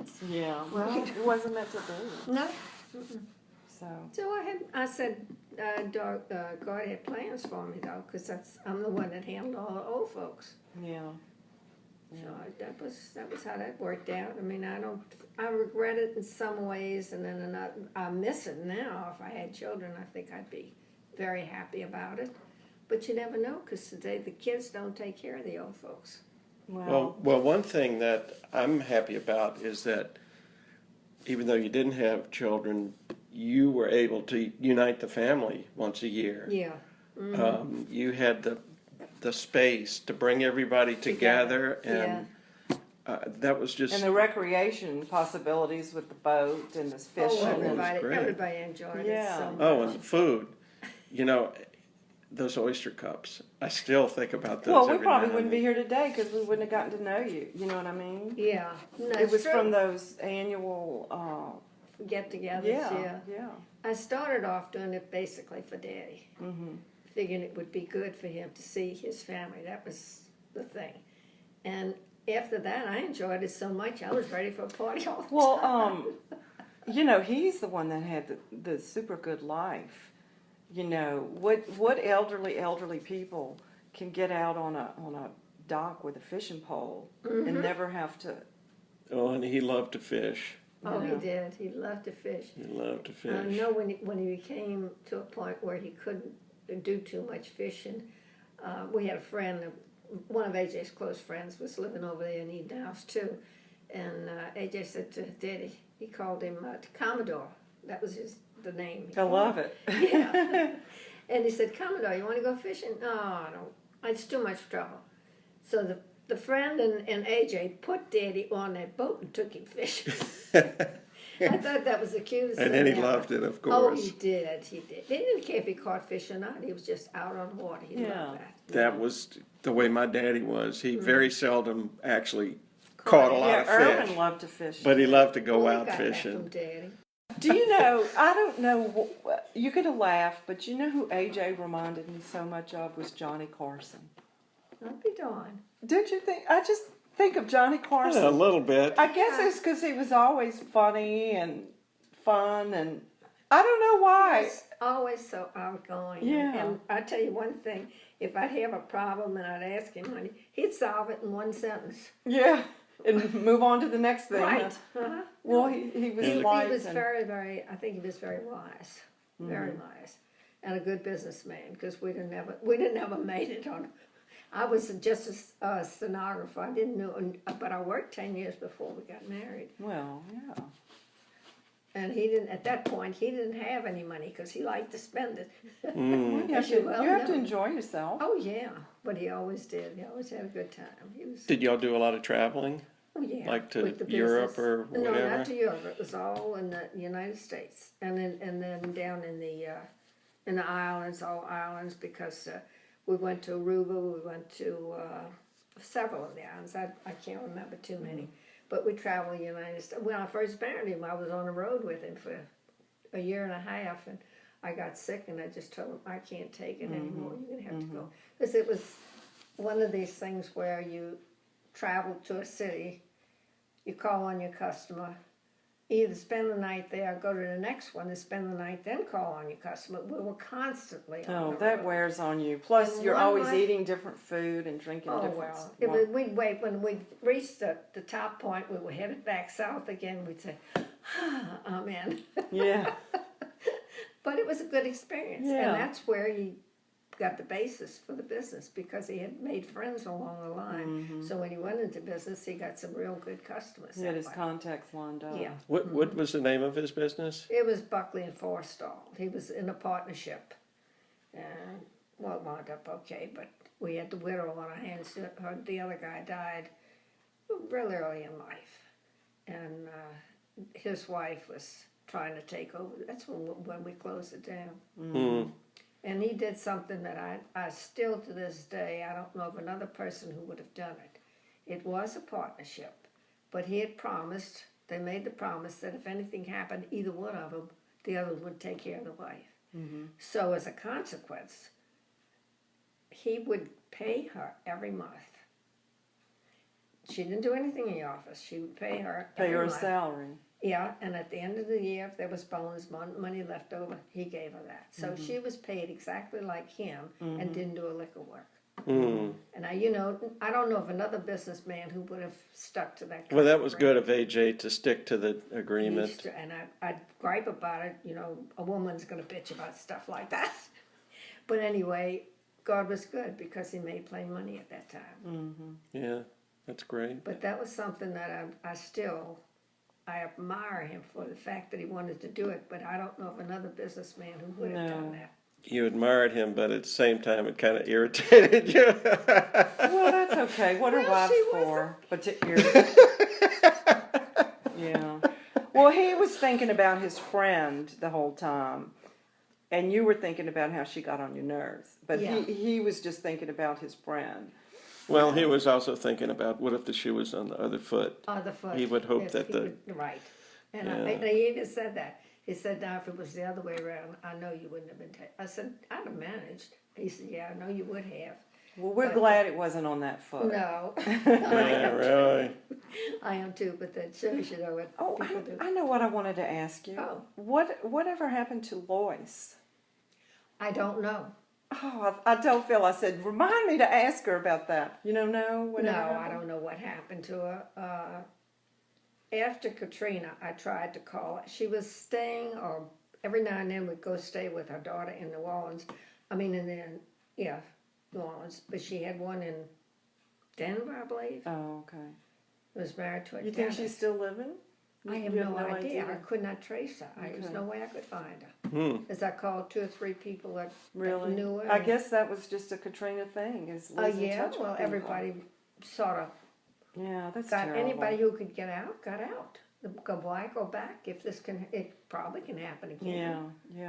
plans. Yeah, well, it wasn't meant to be. No. So, I said, God had plans for me though, because I'm the one that handled all the old folks. yeah. So that was how that worked out. I mean, I regret it in some ways, and then I miss it now. If I had children, I think I'd be very happy about it. But you never know, because today the kids don't take care of the old folks. Well, Well, one thing that I'm happy about is that even though you didn't have children, you were able to unite the family once a year. Yeah. You had the space to bring everybody together, and that was just and the recreation possibilities with the boat and this fishing. Oh, it was everybody, great. everybody enjoyed it Yeah. so much. oh, and the food. You know, those oyster cups. I still think about those. Well, we every probably now wouldn't and be here today because we wouldn't have gotten to know you. You know what I mean? Yeah. No, It it's was true. from those annual. Get-togethers. Yeah. I started off doing it basically for Daddy, figuring it would be good for him to see his family. That was the thing. And after that, I enjoyed it so much, I was ready for a party all the time. Well, you know, he's the one that had the super good life. You know, what elderly people can get out on a dock with a fishing pole and never have to. Oh, and he loved to fish. Oh, Yeah. he did. He loved to fish. He loved to fish. I know when he became to a point where he couldn't do too much fishing, we had a friend, one of AJ's close friends was living over there in Eden House too, and AJ said to Daddy, he called him Commodore. That was the name. I love it. Yeah. And he said, Commodore, you want to go fishing? No, I don't. It's too much trouble. So the friend and AJ put Daddy on that boat and took him fishing. I thought that was the cutest And thing then he ever. loved it, of Oh, course. he did. He didn't care if he caught fish or not. He was just out on the water. He Yeah. loved that. That was the way my daddy was. He very seldom actually caught a lot Yeah, of Irvin fish, loved to fish. but he loved to go Well, we out got that fishing. from Daddy. Do you know? I don't know. You could have laughed, but you know who AJ reminded me so much of was Johnny Carson. I'll be darned. Don't you think? I just think of Johnny Carson. Yeah, a little bit. I guess it's because he was always funny and fun, and I don't know why. He's always so outgoing. Yeah. And I tell you one thing, if I'd have a problem and I'd ask him money, he'd solve it in one sentence. Yeah, and move on to the next thing. Right. Uh-huh. Well, he was He light was and- very, I think he was very wise. Very wise. And a good businessman, because we didn't ever made it on. I was just a stenographer. I didn't know, but I worked 10 years before we got married. Well, yeah. And he didn't, at that point, he didn't have any money because he liked to spend it. You have, As you well you have to know. enjoy yourself. Oh, yeah. But he always did. He always had a good time. He was, Did y'all do a lot of traveling? oh, yeah. Like to with the Europe business. or No, whatever? not to Europe. It was all in the United States. And then down in the islands, all islands, because we went to Aruba, we went to several of the islands. I can't remember too many. But we traveled the United States. When I first married him, I was on the road with him for a year and a half, and I got sick, and I just told him, I can't take it anymore. You're going to have to go. Because it was one of these things where you travel to a city, you call on your customer, either spend the night there, or go to the next one and spend the night, then call on your customer. We were constantly on Oh, the that road. wears on you. Plus, And you're one always night- eating different food and drinking Oh, different. well, we'd wait. When we reached the top point, we were headed back south again. We'd say, I'm in. Yeah. But it was a good experience. Yeah. And that's where he got the basis for the business, because he had made friends along the line. So when he went into business, he got some real good customers. He had that his way. contacts lined up. Yeah. What was the name of his business? It was Buckley and Forstall. He was in a partnership. And, well, it wound up okay, but we had the widow on our hands. The other guy died really early in life. And his wife was trying to take over. That's when we closed it down. Mm. And he did something that I still to this day, I don't know of another person who would have done it. It was a partnership, but he had promised, they made the promise that if anything happened, either one of them, the other would take care of the wife. So as a consequence, he would pay her every month she didn't do anything in the office. She would pay her. Pay her every a month. salary. Yeah, and at the end of the year, if there was bonus money left over, he gave her that. So she was paid exactly like him and didn't do a lick of work. Mm. And I don't know of another businessman who would have stuck to that. Well, that was contract. good of AJ to stick to the agreement. Used to, and I'd gripe about it. A woman's going to bitch about stuff like that. But anyway, God was good because he made plenty money at that time. Yeah, that's great. But that was something that I admire him for the fact that he wanted to do it, but I don't know of another businessman who would have done No. that. You admired him, but at the same time, it kind of irritated you. Well, that's okay. What are Well, wives she for? But to irritate. Yeah. Well, he was thinking about his friend the whole time, and you were thinking about how she got on your nerves. But Yeah. he was just thinking about his friend. Well, he was also thinking about what if the shoe was on the other foot. The foot. He would hope Yes, that he the- would- right. And Yeah. he even said that. He said, now if it was the other way around, I know you wouldn't have been. I said, I'd have managed. He said, yeah, I know you would have. Well, we're But- glad it wasn't on that foot. No, Yeah, really. I am too. But that shows you what Oh, people do. I know what I wanted to ask you. Oh. Whatever happened to Lois? I don't know. Oh, I told Phil, I said, remind me to ask her about that. You don't know? No, Whatever I happened? don't know what happened to her. After Katrina, I tried to call her. She was staying, or every now and then would go stay with her daughter in New Orleans. New Orleans. But she had one in Denver, I believe. Oh, okay. Was married to a You think dentist. she's still living? I have You no idea. I could not trace her. There's Okay. no way I could find her. Hmm. As I called 2 or 3 people that Really? knew her. I guess that was just a Katrina thing. Is losing Yeah, touch with well, people. everybody sort of Yeah, that's got terrible. anybody who could get out, got out. Go back. If it probably can happen again. Yeah, yeah.